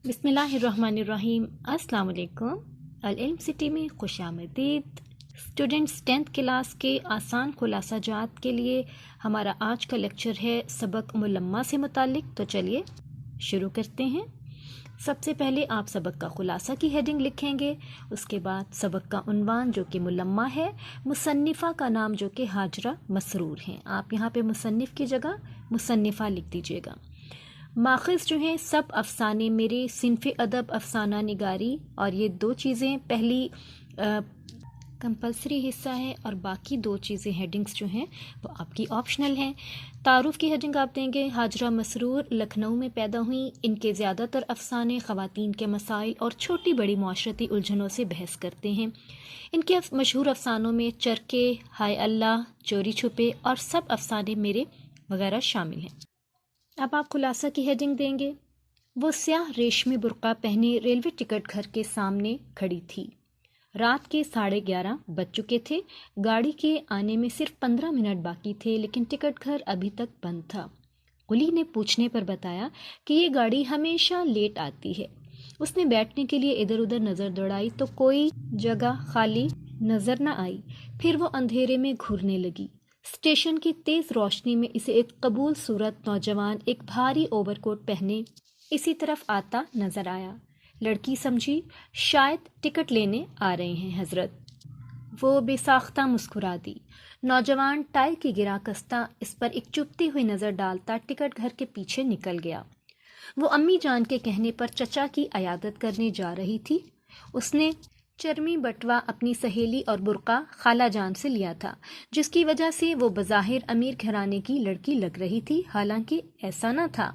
بسم اللہ الرحمن الرحیم۔ السلام علیکم۔ العلم سٹی میں خوش آمدید۔ اسٹوڈنٹس 10th کلاس کے آسان خلاصہ جات کے لیے ہمارا آج کا لیکچر ہے سبق ملمہ سے متعلق۔ تو چلیے شروع کرتے ہیں۔ سب سے پہلے آپ سبق کا خلاصہ کی ہیڈنگ لکھیں گے، اس کے بعد سبق کا عنوان جو کہ ملمہ ہے، مصنفہ کا نام جو کہ ہاجرہ مسرور ہیں۔ آپ یہاں پہ مصنف کی جگہ مصنفہ لکھ دیجیے گا۔ ماخذ جو ہیں سب افسانے میرے، صنف ادب افسانہ نگاری، اور یہ دو چیزیں پہلی کمپلسری حصہ ہے اور باقی دو چیزیں ہیڈنگز جو ہیں وہ آپ کی آپشنل ہیں۔ تعارف کی ہیڈنگ آپ دیں گے، ہاجرہ مسرور لکھنؤ میں پیدا ہوئیں، ان کے زیادہ تر افسانے خواتین کے مسائل اور چھوٹی بڑی معاشرتی الجھنوں سے بحث کرتے ہیں۔ ان کے مشہور افسانوں میں چرکے، ہائے اللہ، چوری چھپے اور سب افسانے میرے وغیرہ شامل ہیں۔ اب آپ خلاصہ کی ہیڈنگ دیں گے، وہ سیاہ ریشمی برقع پہنے ریلوے ٹکٹ گھر کے سامنے کھڑی تھی۔ رات کے 11:30 بج چکے تھے، گاڑی کے آنے میں صرف 15 منٹ باقی تھے، لیکن ٹکٹ گھر ابھی تک بند تھا۔ قلی نے پوچھنے پر بتایا کہ یہ گاڑی ہمیشہ لیٹ آتی ہے۔ اس نے بیٹھنے کے لیے ادھر ادھر نظر دوڑائی تو کوئی جگہ خالی نظر نہ آئی، پھر وہ اندھیرے میں گھورنے لگی۔ اسٹیشن کی تیز روشنی میں اسے ایک قبول صورت نوجوان ایک بھاری اوور کوٹ پہنے اسی طرف آتا نظر آیا۔ لڑکی سمجھی شاید ٹکٹ لینے آ رہے ہیں حضرت۔ وہ بے ساختہ مسکرا دی۔ نوجوان ٹائی کی گرا کستہ اس پر ایک چپتی ہوئی نظر ڈالتا ٹکٹ گھر کے پیچھے نکل گیا۔ وہ امی جان کے کہنے پر چچا کی عیادت کرنے جا رہی تھی۔ اس نے چرمی بٹوا اپنی سہیلی اور برقع خالہ جان سے لیا تھا، جس کی وجہ سے وہ بظاہر امیر گھرانے کی لڑکی لگ رہی تھی، حالانکہ ایسا نہ تھا۔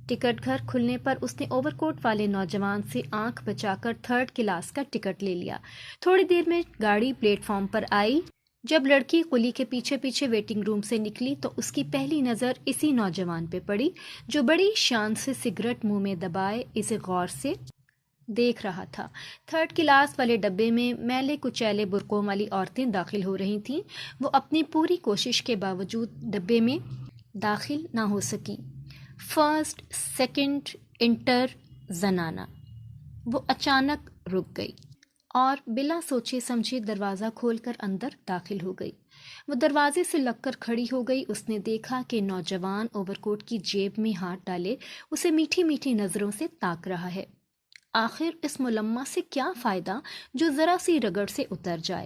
ٹکٹ گھر کھلنے پر اس نے اوور کوٹ والے نوجوان سے آنکھ بچا کر 3rd کلاس کا ٹکٹ لے لیا۔ تھوڑی دیر میں گاڑی پلیٹ فارم پر آئی۔ جب لڑکی قلی کے پیچھے پیچھے ویٹنگ روم سے نکلی تو اس کی پہلی نظر اسی نوجوان پہ پڑی، جو بڑی شان سے سگریٹ منہ میں دبائے اسے غور سے دیکھ رہا تھا۔ 3rd کلاس والے ڈبے میں میلے کچیلے برقعوں والی عورتیں داخل ہو رہی تھیں۔ وہ اپنی پوری کوشش کے باوجود ڈبے میں داخل نہ ہو سکی۔ 1st 2nd inter زنانہ۔ وہ اچانک رک گئی اور بلا سوچے سمجھے دروازہ کھول کر اندر داخل ہو گئی۔ وہ دروازے سے لگ کر کھڑی ہو گئی۔ اس نے دیکھا کہ نوجوان اوور کوٹ کی جیب میں ہاتھ ڈالے اسے میٹھی میٹھی نظروں سے تاک رہا ہے۔ آخر اس ملمہ سے کیا فائدہ جو ذرا سی رگڑ سے اتر جائے؟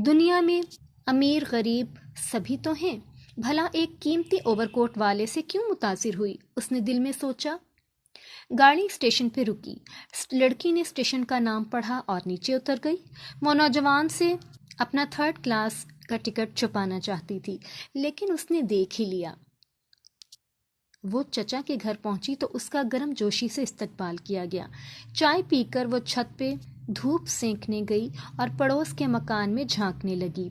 دنیا میں امیر غریب سبھی تو ہیں، بھلا ایک قیمتی اوور کوٹ والے سے کیوں متاثر ہوئی؟ اس نے دل میں سوچا۔ گاڑی اسٹیشن پہ رکی۔ لڑکی نے اسٹیشن کا نام پڑھا اور نیچے اتر گئی۔ وہ نوجوان سے اپنا 3rd کلاس کا ٹکٹ چھپانا چاہتی تھی، لیکن اس نے دیکھ ہی لیا۔ وہ چچا کے گھر پہنچی تو اس کا گرم جوشی سے استقبال کیا گیا۔ چائے پی کر وہ چھت پہ دھوپ سینکنے گئی اور پڑوس کے مکان میں جھانکنے لگی۔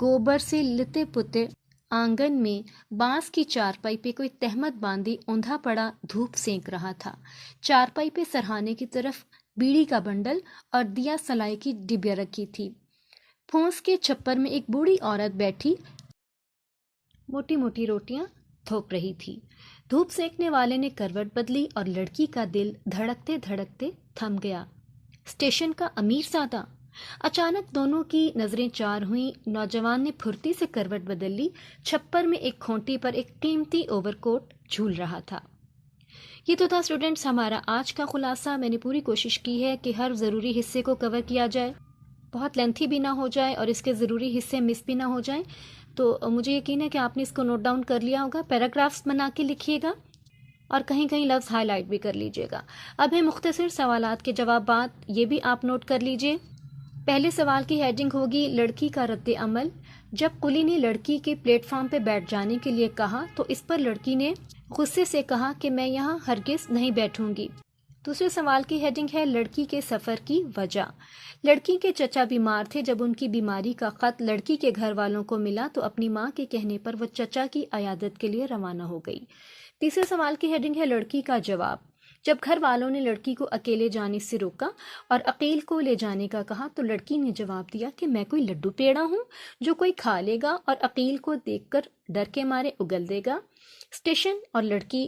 گوبر سے لتے پتے آنگن میں بانس کی چارپائی پہ کوئی تہمت باندھی اوندھا پڑا دھوپ سینک رہا تھا۔ چارپائی پہ سرہانے کی طرف بیڑی کا بنڈل اور دیا سلائی کی ڈبیا رکھی تھی۔ پھوس کے چھپر میں ایک بوڑھی عورت بیٹھی موٹی موٹی روٹیاں تھوپ رہی تھی۔ دھوپ سینکنے والے نے کروٹ بدلی اور لڑکی کا دل دھڑکتے دھڑکتے تھم گیا۔ اسٹیشن کا امیر زادہ! اچانک دونوں کی نظریں چار ہوئیں۔ نوجوان نے پھرتی سے کروٹ بدل لی۔ چھپر میں ایک کھونٹی پر ایک قیمتی اوور کوٹ جھول رہا تھا۔ یہ تو تھا اسٹوڈنٹس ہمارا آج کا خلاصہ۔ میں نے پوری کوشش کی ہے کہ ہر ضروری حصے کو کور کیا جائے، بہت لینتھی بھی نہ ہو جائے اور اس کے ضروری حصے مس بھی نہ ہو جائیں۔ تو مجھے یقین ہے کہ آپ نے اس کو نوٹ ڈاؤن کر لیا ہوگا۔ پیراگرافس بنا کے لکھیے گا اور کہیں کہیں لفظ ہائی لائٹ بھی کر لیجیے گا۔ اب ہے مختصر سوالات کے جوابات، یہ بھی آپ نوٹ کر لیجیے۔ پہلے سوال کی ہیڈنگ ہوگی لڑکی کا رد عمل۔ جب قلی نے لڑکی کے پلیٹ فارم پہ بیٹھ جانے کے لیے کہا تو اس پر لڑکی نے غصے سے کہا کہ میں یہاں ہرگز نہیں بیٹھوں گی۔ دوسرے سوال کی ہیڈنگ ہے لڑکی کے سفر کی وجہ۔ لڑکی کے چچا بیمار تھے۔ جب ان کی بیماری کا خط لڑکی کے گھر والوں کو ملا تو اپنی ماں کے کہنے پر وہ چچا کی عیادت کے لیے روانہ ہو گئی۔ تیسرے سوال کی ہیڈنگ ہے لڑکی کا جواب۔ جب گھر والوں نے لڑکی کو اکیلے جانے سے روکا اور عقیل کو لے جانے کا کہا تو لڑکی نے جواب دیا کہ میں کوئی لڈو پیڑا ہوں جو کوئی کھا لے گا اور عقیل کو دیکھ کر ڈر کے مارے اگل دے گا۔ اسٹیشن اور لڑکی